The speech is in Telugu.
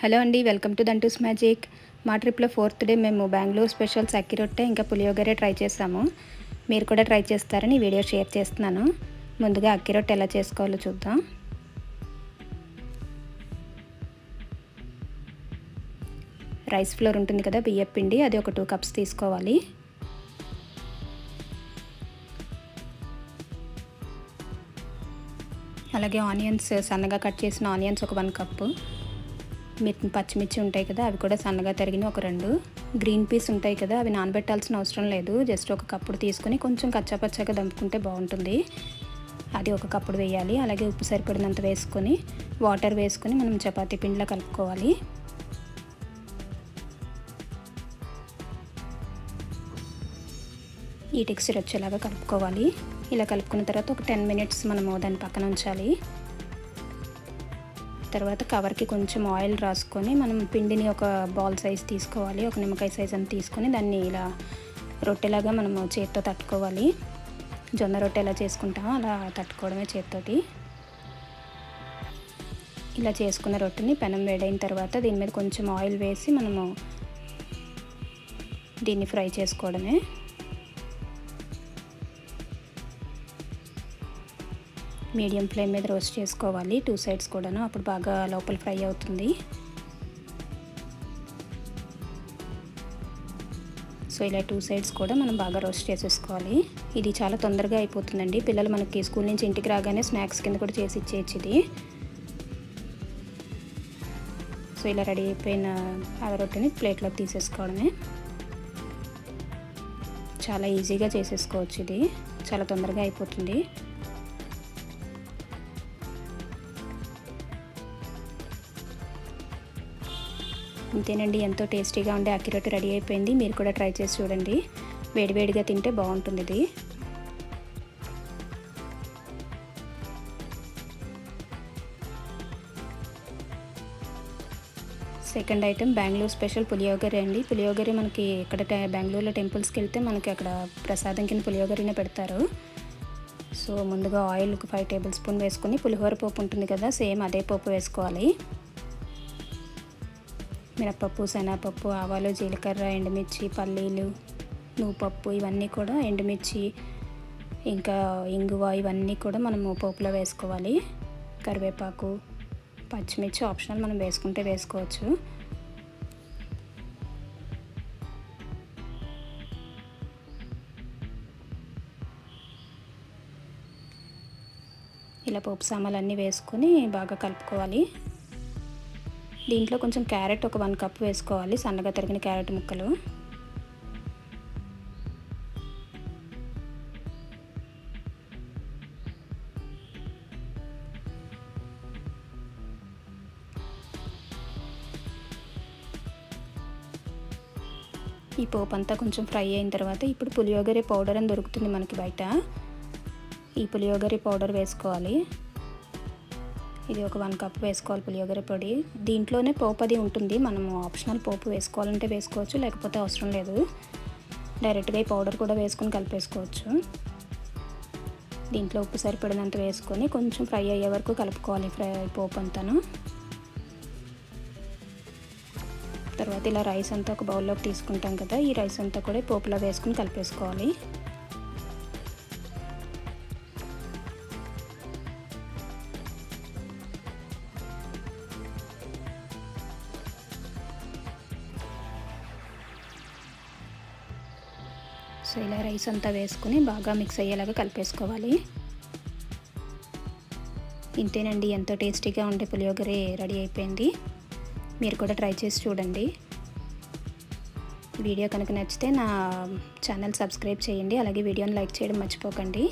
హలో అండి, వెల్కమ్ టు దంటూస్ మ్యాజిక్. మా ట్రిప్లో 4th డే మేము బెంగళూరు స్పెషల్స్ అక్కి రొట్టె ఇంకా పులియోగరే ట్రై చేసాము. మీరు కూడా ట్రై చేస్తారని వీడియో షేర్ చేస్తున్నాను. ముందుగా అక్కి రొట్టె ఎలా చేసుకోవాలో చూద్దాం. రైస్ ఫ్లోర్ ఉంటుంది కదా, బియ్యం పిండి, అది ఒక 2 కప్స్ తీసుకోవాలి. అలాగే ఆనియన్స్, సన్నగా కట్ చేసిన ఆనియన్స్ ఒక 1 కప్పు. పచ్చిమిర్చి ఉంటాయి కదా, అవి కూడా సన్నగా తరిగిన ఒక 2. గ్రీన్ పీస్ ఉంటాయి కదా, అవి నానబెట్టాల్సిన అవసరం లేదు, జస్ట్ ఒక కప్పుడు తీసుకొని కొంచెం కచ్చాపచ్చాగా దంపుకుంటే బాగుంటుంది. అది ఒక కప్పుడు వేయాలి. అలాగే ఉప్పు సరిపడినంత వేసుకొని వాటర్ వేసుకొని మనం చపాతీ పిండిలా కలుపుకోవాలి. ఈ టెక్స్చర్ వచ్చేలాగా కలుపుకోవాలి. ఇలా కలుపుకున్న తర్వాత ఒక 10 మినిట్స్ మనము దాన్ని పక్కన ఉంచాలి. తర్వాత కవర్కి కొంచెం ఆయిల్ రాసుకొని మనం పిండిని ఒక బాల్ సైజ్ తీసుకోవాలి. ఒక నిమ్మకాయ సైజ్ అని తీసుకొని దాన్ని ఇలా రొట్టెలాగా మనము చేతితో తట్టుకోవాలి. జొన్న రొట్టె ఎలా చేసుకుంటామో అలా తట్టుకోవడమే చేతితోటి. ఇలా చేసుకున్న రొట్టెని పెనం వేడైన తర్వాత దీని మీద కొంచెం ఆయిల్ వేసి మనము దీన్ని ఫ్రై చేసుకోవడమే. మీడియం ఫ్లేమ్ మీద రోస్ట్ చేసుకోవాలి 2 సైడ్స్ కూడాను, అప్పుడు బాగా లోపల ఫ్రై అవుతుంది. సో ఇలా 2 సైడ్స్ కూడా మనం బాగా రోస్ట్ చేసేసుకోవాలి. ఇది చాలా తొందరగా అయిపోతుందండి. పిల్లలు మనకి స్కూల్ నుంచి ఇంటికి రాగానే స్నాక్స్ కింద కూడా చేసి ఇచ్చేయచ్చు ఇది. సో ఇలా రెడీ అయిపోయిన ఆ రొట్టెని ప్లేట్లోకి తీసేసుకోవడమే. చాలా ఈజీగా చేసేసుకోవచ్చు, ఇది చాలా తొందరగా అయిపోతుంది. అంతేనండి, ఎంతో టేస్టీగా ఉండే అక్కి రొట్టె రెడీ అయిపోయింది. మీరు కూడా ట్రై చేసి చూడండి. వేడివేడిగా తింటే బాగుంటుంది ఇది. Second item Bengaluru special puliyogare అండి. పులియోగరే మనకి ఇక్కడ బెంగళూరులో టెంపుల్స్కి వెళ్తే మనకి అక్కడ ప్రసాదం కింద పులియోగరేనే పెడతారు. సో ముందుగా ఆయిల్ 5 టేబుల్ స్పూన్ వేసుకొని పులిహోర పోపు ఉంటుంది కదా, సేమ్ అదే పోపు వేసుకోవాలి. మినపప్పు, శనగపప్పు, ఆవాలు, జీలకర్ర, ఎండుమిర్చి, పల్లీలు, నువ్వుపప్పు, ఇవన్నీ కూడా ఎండుమిర్చి ఇంకా ఇంగువ, ఇవన్నీ కూడా మనము పోపులో వేసుకోవాలి. కరివేపాకు, పచ్చిమిర్చి ఆప్షనల్, మనం వేసుకుంటే వేసుకోవచ్చు. ఇలా పోపు సామాన్లన్నీ వేసుకొని బాగా కలుపుకోవాలి. దీంట్లో కొంచెం క్యారెట్ ఒక 1 కప్ వేసుకోవాలి, సన్నగా తరిగిన క్యారెట్ ముక్కలు. ఈ పోపు అంతా కొంచెం ఫ్రై అయిన తర్వాత ఇప్పుడు పులియోగరే పౌడర్ అని దొరుకుతుంది మనకి బయట. ఈ పులియోగరే పౌడర్ వేసుకోవాలి. ఇది ఒక 1 కప్ వేసుకోవాలి పులియోగరే పొడి. దీంట్లోనే పోపు అది ఉంటుంది, మనము ఆప్షనల్ పోపు వేసుకోవాలంటే వేసుకోవచ్చు, లేకపోతే అవసరం లేదు. డైరెక్ట్గా ఈ పౌడర్ కూడా వేసుకొని కలిపేసుకోవచ్చు. దీంట్లో ఉప్పు సరిపడినంత వేసుకొని కొంచెం ఫ్రై అయ్యే వరకు కలుపుకోవాలి పోపు అంతాను. తర్వాత ఇలా రైస్ అంతా ఒక బౌల్లోకి తీసుకుంటాం కదా, ఈ రైస్ అంతా కూడా పోపులో వేసుకొని కలిపేసుకోవాలి. సో ఇలా రైస్ అంతా వేసుకుని బాగా మిక్స్ అయ్యేలాగా కలిపేసుకోవాలి. ఇంతేనండి, ఎంతో టేస్టీగా ఉండే పులియోగరే రెడీ అయిపోయింది. మీరు కూడా ట్రై చేసి చూడండి. వీడియో కనుక నచ్చితే నా ఛానల్ సబ్స్క్రైబ్ చేయండి. అలాగే వీడియోని లైక్ చేయడం మర్చిపోకండి.